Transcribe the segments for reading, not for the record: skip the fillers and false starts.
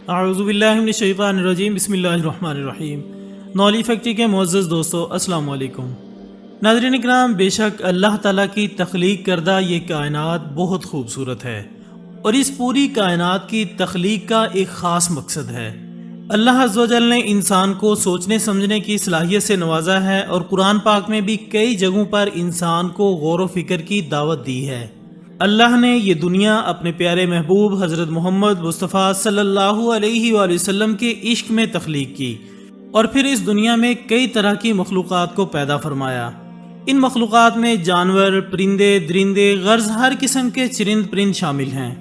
اعوذ باللہ من الشیطان الرجیم، بسم اللہ الرحمن الرحیم۔ نولی فیکٹری کے معزز دوستو، السلام علیکم۔ ناظرین اکرام، بے شک اللہ تعالیٰ کی تخلیق کردہ یہ کائنات بہت خوبصورت ہے، اور اس پوری کائنات کی تخلیق کا ایک خاص مقصد ہے۔ اللہ عز و جل نے انسان کو سوچنے سمجھنے کی صلاحیت سے نوازا ہے، اور قرآن پاک میں بھی کئی جگہوں پر انسان کو غور و فکر کی دعوت دی ہے۔ اللہ نے یہ دنیا اپنے پیارے محبوب حضرت محمد مصطفیٰ صلی اللہ علیہ وآلہ وسلم کے عشق میں تخلیق کی، اور پھر اس دنیا میں کئی طرح کی مخلوقات کو پیدا فرمایا۔ ان مخلوقات میں جانور، پرندے، درندے، غرض ہر قسم کے چرند پرند شامل ہیں۔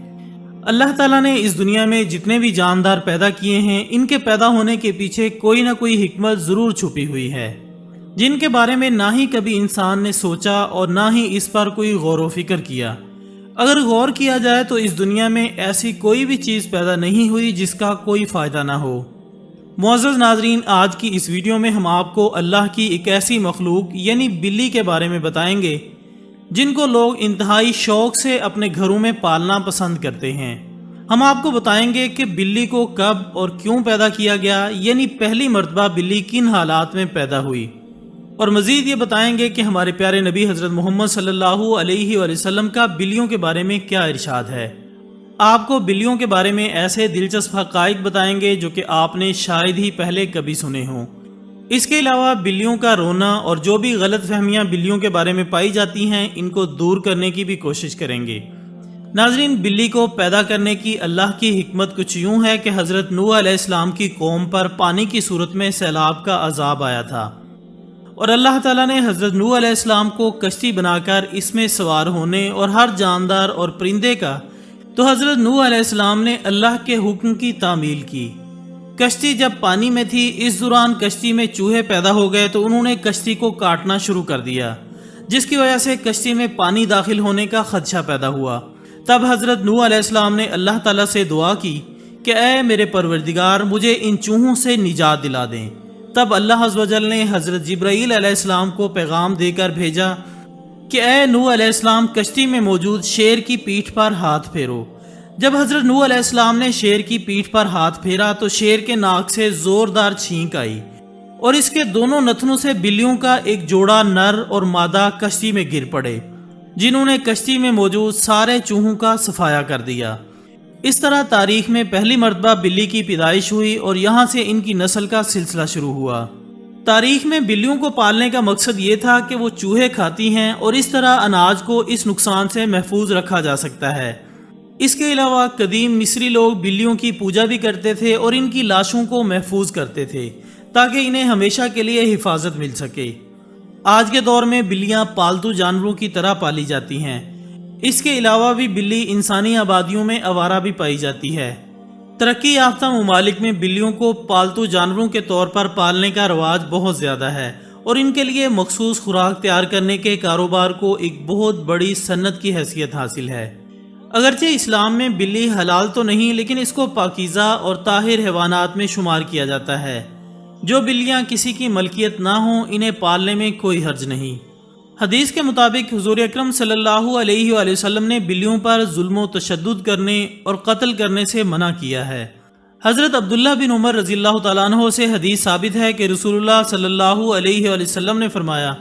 اللہ تعالیٰ نے اس دنیا میں جتنے بھی جاندار پیدا کیے ہیں، ان کے پیدا ہونے کے پیچھے کوئی نہ کوئی حکمت ضرور چھپی ہوئی ہے، جن کے بارے میں نہ ہی کبھی انسان نے سوچا اور نہ ہی اس پر کوئی غور و فکر کیا۔ اگر غور کیا جائے تو اس دنیا میں ایسی کوئی بھی چیز پیدا نہیں ہوئی جس کا کوئی فائدہ نہ ہو۔ معزز ناظرین، آج کی اس ویڈیو میں ہم آپ کو اللہ کی ایک ایسی مخلوق یعنی بلی کے بارے میں بتائیں گے، جن کو لوگ انتہائی شوق سے اپنے گھروں میں پالنا پسند کرتے ہیں۔ ہم آپ کو بتائیں گے کہ بلی کو کب اور کیوں پیدا کیا گیا، یعنی پہلی مرتبہ بلی کن حالات میں پیدا ہوئی، اور مزید یہ بتائیں گے کہ ہمارے پیارے نبی حضرت محمد صلی اللہ علیہ وآلہ وسلم کا بلیوں کے بارے میں کیا ارشاد ہے۔ آپ کو بلیوں کے بارے میں ایسے دلچسپ حقائق بتائیں گے جو کہ آپ نے شاید ہی پہلے کبھی سنے ہوں۔ اس کے علاوہ بلیوں کا رونا اور جو بھی غلط فہمیاں بلیوں کے بارے میں پائی جاتی ہیں، ان کو دور کرنے کی بھی کوشش کریں گے۔ ناظرین، بلی کو پیدا کرنے کی اللہ کی حکمت کچھ یوں ہے کہ حضرت نوح علیہ السلام کی قوم پر پانی کی صورت میں سیلاب کا عذاب آیا تھا، اور اللہ تعالیٰ نے حضرت نوح علیہ السلام کو کشتی بنا کر اس میں سوار ہونے اور ہر جاندار اور پرندے کا، تو حضرت نوح علیہ السلام نے اللہ کے حکم کی تعمیل کی۔ کشتی جب پانی میں تھی، اس دوران کشتی میں چوہے پیدا ہو گئے تو انہوں نے کشتی کو کاٹنا شروع کر دیا، جس کی وجہ سے کشتی میں پانی داخل ہونے کا خدشہ پیدا ہوا۔ تب حضرت نوح علیہ السلام نے اللہ تعالیٰ سے دعا کی کہ اے میرے پروردگار، مجھے ان چوہوں سے نجات دلا دیں۔ تب اللہ عز و جل نے حضرت جبرائیل علیہ السلام کو پیغام دے کر بھیجا کہ اے نوح علیہ السلام، کشتی میں موجود شیر کی پیٹھ پر ہاتھ پھیرو۔ جب حضرت نوح علیہ السلام نے شیر کی پیٹھ پر ہاتھ پھیرا تو شیر کے ناک سے زوردار چھینک آئی، اور اس کے دونوں نتنوں سے بلیوں کا ایک جوڑا نر اور مادہ کشتی میں گر پڑے، جنہوں نے کشتی میں موجود سارے چوہوں کا صفایا کر دیا۔ اس طرح تاریخ میں پہلی مرتبہ بلی کی پیدائش ہوئی، اور یہاں سے ان کی نسل کا سلسلہ شروع ہوا۔ تاریخ میں بلیوں کو پالنے کا مقصد یہ تھا کہ وہ چوہے کھاتی ہیں، اور اس طرح اناج کو اس نقصان سے محفوظ رکھا جا سکتا ہے۔ اس کے علاوہ قدیم مصری لوگ بلیوں کی پوجا بھی کرتے تھے اور ان کی لاشوں کو محفوظ کرتے تھے تاکہ انہیں ہمیشہ کے لیے حفاظت مل سکے۔ آج کے دور میں بلیاں پالتو جانوروں کی طرح پالی جاتی ہیں۔ اس کے علاوہ بھی بلی انسانی آبادیوں میں آوارہ بھی پائی جاتی ہے۔ ترقی یافتہ ممالک میں بلیوں کو پالتو جانوروں کے طور پر پالنے کا رواج بہت زیادہ ہے، اور ان کے لیے مخصوص خوراک تیار کرنے کے کاروبار کو ایک بہت بڑی صنعت کی حیثیت حاصل ہے۔ اگرچہ اسلام میں بلی حلال تو نہیں، لیکن اس کو پاکیزہ اور طاہر حیوانات میں شمار کیا جاتا ہے۔ جو بلیاں کسی کی ملکیت نہ ہوں، انہیں پالنے میں کوئی حرج نہیں۔ حدیث کے مطابق حضور اکرم صلی اللہ علیہ وآلہ وسلم نے بلیوں پر ظلم و تشدد کرنے اور قتل کرنے سے منع کیا ہے۔ حضرت عبداللہ بن عمر رضی اللہ تعالیٰ عنہ سے حدیث ثابت ہے کہ رسول اللہ صلی اللہ علیہ وآلہ وسلم نے فرمایا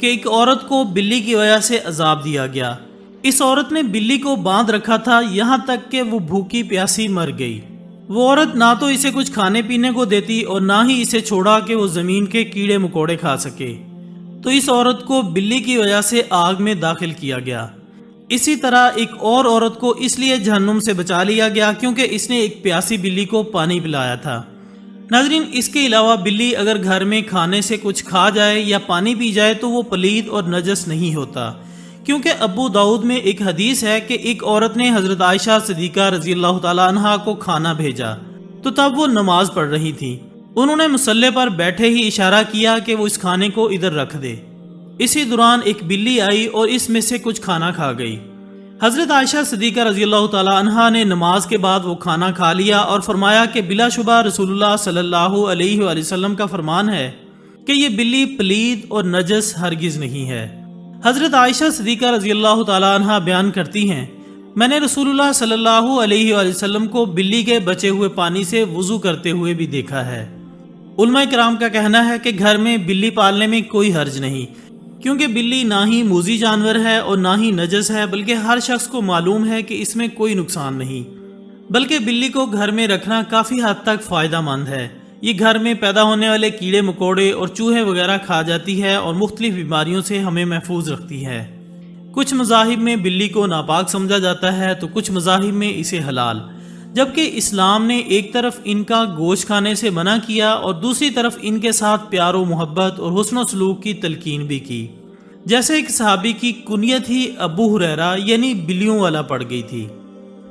کہ ایک عورت کو بلی کی وجہ سے عذاب دیا گیا۔ اس عورت نے بلی کو باندھ رکھا تھا، یہاں تک کہ وہ بھوکی پیاسی مر گئی۔ وہ عورت نہ تو اسے کچھ کھانے پینے کو دیتی اور نہ ہی اسے چھوڑا کہ وہ زمین کے کیڑے مکوڑے کھا سکے، تو اس عورت کو بلی کی وجہ سے آگ میں داخل کیا گیا۔ اسی طرح ایک اور عورت کو اس لیے جہنم سے بچا لیا گیا کیونکہ اس نے ایک پیاسی بلی کو پانی پلایا تھا۔ ناظرین، اس کے علاوہ بلی اگر گھر میں کھانے سے کچھ کھا جائے یا پانی پی جائے تو وہ پلید اور نجس نہیں ہوتا، کیونکہ ابو داؤد میں ایک حدیث ہے کہ ایک عورت نے حضرت عائشہ صدیقہ رضی اللہ تعالیٰ عنہا کو کھانا بھیجا، تو تب وہ نماز پڑھ رہی تھی۔ انہوں نے مصلی پر بیٹھے ہی اشارہ کیا کہ وہ اس کھانے کو ادھر رکھ دے۔ اسی دوران ایک بلی آئی اور اس میں سے کچھ کھانا کھا گئی۔ حضرت عائشہ صدیقہ رضی اللہ تعالیٰ عنہا نے نماز کے بعد وہ کھانا کھا لیا اور فرمایا کہ بلا شبہ رسول اللہ صلی اللہ علیہ وآلہ وسلم کا فرمان ہے کہ یہ بلی پلید اور نجس ہرگز نہیں ہے۔ حضرت عائشہ صدیقہ رضی اللہ تعالیٰ عنہ بیان کرتی ہیں میں نے رسول اللہ صلی اللہ علیہ وآلہ وسلم کو بلی کے بچے ہوئے پانی سے وضو کرتے ہوئے بھی دیکھا ہے۔ علماء کرام کا کہنا ہے کہ گھر میں بلی پالنے میں کوئی حرج نہیں، کیونکہ بلی نہ ہی موذی جانور ہے اور نہ ہی نجس ہے، بلکہ ہر شخص کو معلوم ہے کہ اس میں کوئی نقصان نہیں، بلکہ بلی کو گھر میں رکھنا کافی حد تک فائدہ مند ہے۔ یہ گھر میں پیدا ہونے والے کیڑے مکوڑے اور چوہے وغیرہ کھا جاتی ہے اور مختلف بیماریوں سے ہمیں محفوظ رکھتی ہے۔ کچھ مذاہب میں بلی کو ناپاک سمجھا جاتا ہے تو کچھ مذاہب میں اسے حلال، جبکہ اسلام نے ایک طرف ان کا گوشت کھانے سے منع کیا اور دوسری طرف ان کے ساتھ پیار و محبت اور حسن و سلوک کی تلقین بھی کی۔ جیسے ایک صحابی کی کنیت ہی ابو ہریرہ یعنی بلیوں والا پڑ گئی تھی۔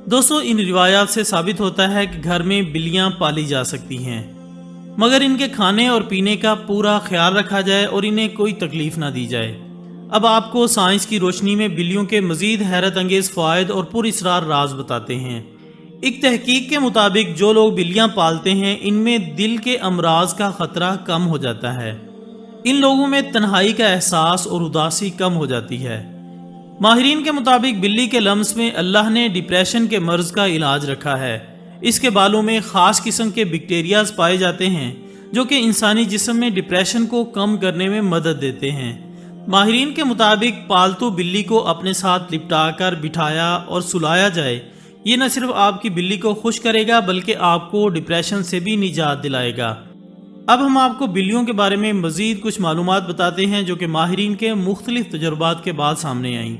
دوستو، ان روایات سے ثابت ہوتا ہے کہ گھر میں بلیاں پالی جا سکتی ہیں، مگر ان کے کھانے اور پینے کا پورا خیال رکھا جائے اور انہیں کوئی تکلیف نہ دی جائے۔ اب آپ کو سائنس کی روشنی میں بلیوں کے مزید حیرت انگیز فوائد اور پر اسرار راز بتاتے ہیں۔ ایک تحقیق کے مطابق جو لوگ بلیاں پالتے ہیں ان میں دل کے امراض کا خطرہ کم ہو جاتا ہے، ان لوگوں میں تنہائی کا احساس اور اداسی کم ہو جاتی ہے۔ ماہرین کے مطابق بلی کے لمس میں اللہ نے ڈپریشن کے مرض کا علاج رکھا ہے۔ اس کے بالوں میں خاص قسم کے بیکٹیریاز پائے جاتے ہیں جو کہ انسانی جسم میں ڈپریشن کو کم کرنے میں مدد دیتے ہیں۔ ماہرین کے مطابق پالتو بلی کو اپنے ساتھ لپٹا کر بٹھایا اور سلایا جائے، یہ نہ صرف آپ کی بلی کو خوش کرے گا بلکہ آپ کو ڈپریشن سے بھی نجات دلائے گا۔ اب ہم آپ کو بلیوں کے بارے میں مزید کچھ معلومات بتاتے ہیں جو کہ ماہرین کے مختلف تجربات کے بعد سامنے آئیں۔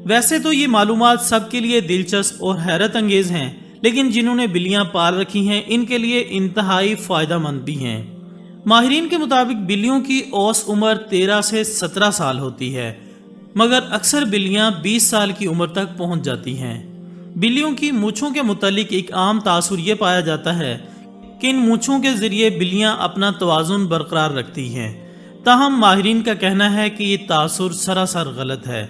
ویسے تو یہ معلومات سب کے لیے دلچسپ اور حیرت انگیز ہیں، لیکن جنہوں نے بلیاں پال رکھی ہیں ان کے لیے انتہائی فائدہ مند بھی ہیں۔ ماہرین کے مطابق بلیوں کی اوسط عمر 13 سے 17 سال ہوتی ہے، مگر اکثر بلیاں 20 سال کی عمر تک پہنچ جاتی ہیں۔ بلیوں کی مونچھوں کے متعلق ایک عام تاثر یہ پایا جاتا ہے کہ ان مونچھوں کے ذریعے بلیاں اپنا توازن برقرار رکھتی ہیں، تاہم ماہرین کا کہنا ہے کہ یہ تاثر سراسر غلط ہے۔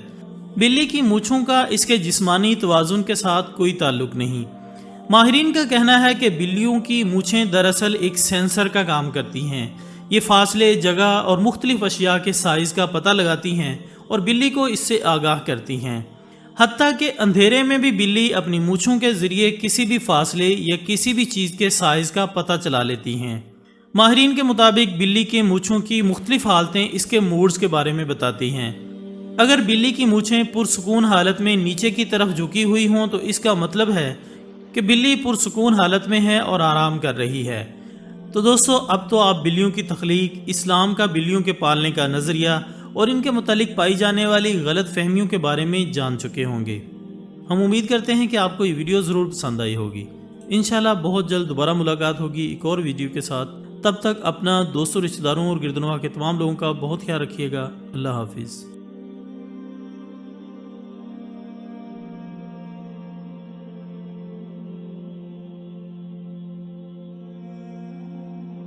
بلی کی مونچھوں کا اس کے جسمانی توازن کے ساتھ کوئی تعلق نہیں۔ ماہرین کا کہنا ہے کہ بلیوں کی مونچھیں دراصل ایک سینسر کا کام کرتی ہیں، یہ فاصلے، جگہ اور مختلف اشیاء کے سائز کا پتہ لگاتی ہیں اور بلی کو اس سے آگاہ کرتی ہیں۔ حتیٰ کہ اندھیرے میں بھی بلی اپنی مونچھوں کے ذریعے کسی بھی فاصلے یا کسی بھی چیز کے سائز کا پتہ چلا لیتی ہیں۔ ماہرین کے مطابق بلی کے مونچھوں کی مختلف حالتیں اس کے موڈز کے بارے میں بتاتی ہیں۔ اگر بلی کی مونچھیں پرسکون حالت میں نیچے کی طرف جھکی ہوئی ہوں تو اس کا مطلب ہے کہ بلی پرسکون حالت میں ہے اور آرام کر رہی ہے۔ تو دوستو، اب تو آپ بلیوں کی تخلیق، اسلام کا بلیوں کے پالنے کا نظریہ اور ان کے متعلق پائی جانے والی غلط فہمیوں کے بارے میں جان چکے ہوں گے۔ ہم امید کرتے ہیں کہ آپ کو یہ ویڈیو ضرور پسند آئی ہوگی۔ انشاءاللہ بہت جلد دوبارہ ملاقات ہوگی ایک اور ویڈیو کے ساتھ۔ تب تک اپنا دوستوں، رشتہ داروں اور گردنواں کے تمام لوگوں کا بہت خیال رکھیے گا۔ اللہ حافظ۔